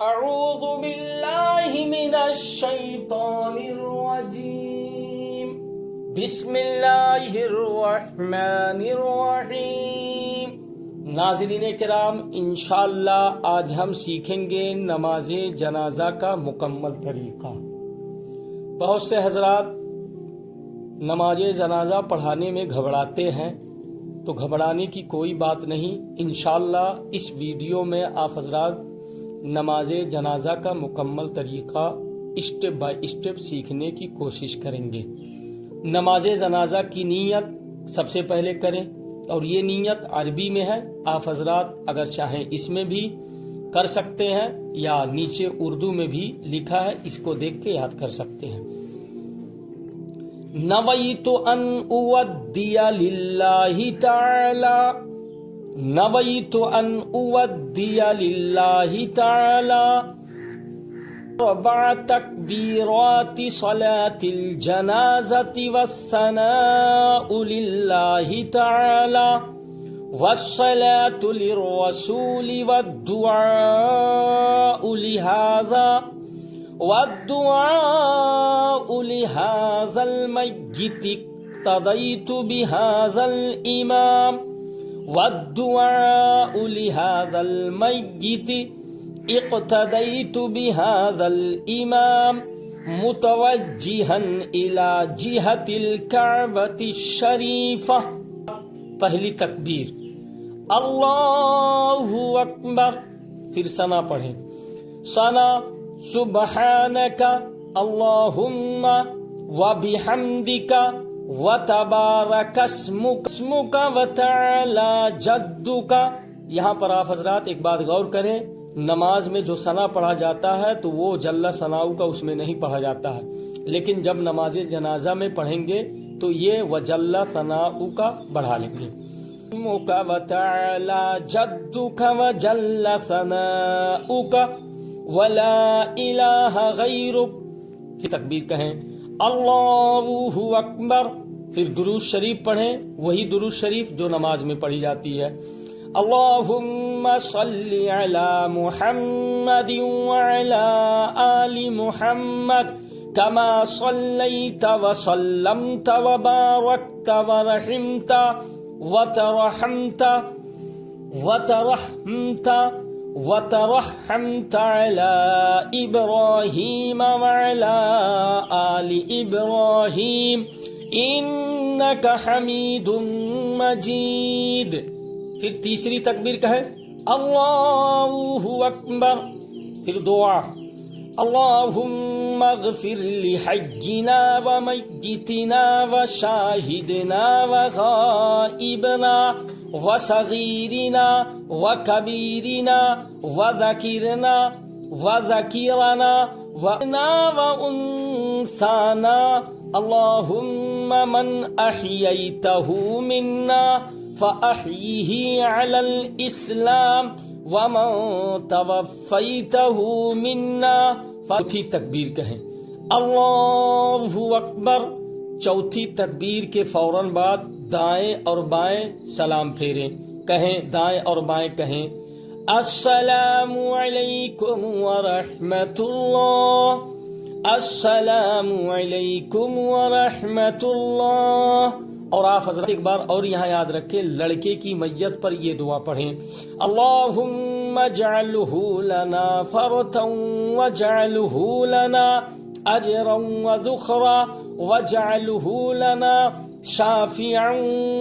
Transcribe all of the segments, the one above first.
اعوذ باللہ من الشیطان الرجیم بسم اللہ الرحمن الرحیم۔ ناظرین کرام، انشاءاللہ آج ہم سیکھیں گے نماز جنازہ کا مکمل طریقہ۔ بہت سے حضرات نماز جنازہ پڑھانے میں گھبراتے ہیں، تو گھبرانے کی کوئی بات نہیں۔ انشاءاللہ اس ویڈیو میں آپ حضرات نماز جنازہ کا مکمل طریقہ اسٹیپ بائی اسٹیپ سیکھنے کی کوشش کریں گے۔ نماز جنازہ کی نیت سب سے پہلے کریں، اور یہ نیت عربی میں ہے۔ آپ حضرات اگر چاہیں اس میں بھی کر سکتے ہیں، یا نیچے اردو میں بھی لکھا ہے، اس کو دیکھ کے یاد کر سکتے ہیں۔ نویت ان اودی للہ تعالی، نویت ان اودی للہ تعالی ربع تکبیرات صلاة الجنازة والثناء للہ تعالی والصلاة للرسول والدعاء لهذا الميت اقتديت بهذا الإمام والدعاء لهذا الميت اقتديت بهذا الإمام متوجها إلى جهة الكعبة الشريفة۔ پہلی تکبیر اللہ اکبر، پھر ثنا پڑھیں۔ ثنا سبحانک اللہم وبحمدک وتبارک اسمک وتعالی جدک۔ یہاں پر آپ حضرات ایک بات غور کریں، نماز میں جو ثنا پڑھا جاتا ہے تو وہ جل ثناؤ کا اس میں نہیں پڑھا جاتا ہے، لیکن جب نماز جنازہ میں پڑھیں گے تو یہ وجل ثناؤ کا بڑھا لیں گے۔ اسمک وتعالی جدک وجل ثناؤک ولا الہ غیرک۔ پھر تکبیر کہیں اللہ اکبر، پھر درود شریف پڑھیں، وہی درود شریف جو نماز میں پڑھی جاتی ہے۔ اللہم صلی علی محمد وعلی آل محمد کما صلیت وسلمت وبارکت ورحمت وترحمت علی ابراہیم وعلی آل ابراہیم انک حمید مجید۔ پھر تیسری تکبیر کہیں اللہ اکبر، پھر دعا اللہم اغفر لحجنا ومیتنا وشاہدنا وغائبنا وصغیرنا وکبیرنا وذکرنا وانثانا اللہم من احییتہ منا فأحیہ علی الاسلام ومن توفیتہ منا۔ چوتھی تکبیر کہیں اللہ اکبر۔ چوتھی تکبیر کے فوراً بعد دائیں اور بائیں سلام پھیریں، کہیں دائیں اور بائیں کہیں السلام علیکم ورحمۃ اللہ، السلام علیکم ورحمۃ اللہ۔ اور آپ حضرت ایک بار اور یہاں یاد رکھیں، لڑکے کی میت پر یہ دعا پڑھیں اللہم اجعلہ لنا فرتا واجعلہ لنا اجرا وذخرا واجعلہ لنا شافعا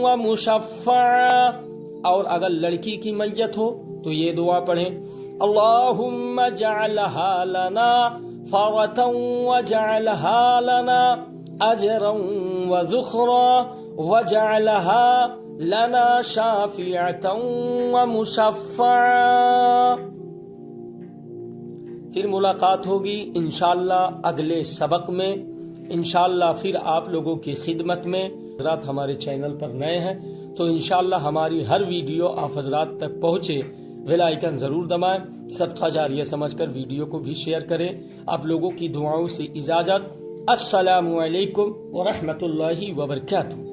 ومشفعا۔ اور اگر لڑکی کی میت ہو تو یہ دعا پڑھیں اللہم اجعلہا لنا فرتا واجعلہا لنا اجرا وذخرا وجعلها لنا شافعة ومشفعا۔ پھر ملاقات ہوگی انشاءاللہ اگلے سبق میں، انشاءاللہ پھر آپ لوگوں کی خدمت میں۔ حضرات ہمارے چینل پر نئے ہیں تو انشاءاللہ ہماری ہر ویڈیو آپ حضرات تک پہنچے، بیل آئیکن ضرور دبائیں، صدقہ جاریہ سمجھ کر ویڈیو کو بھی شیئر کریں۔ آپ لوگوں کی دعاؤں سے اجازت۔ السلام علیکم ورحمۃ اللہ وبرکاتہ۔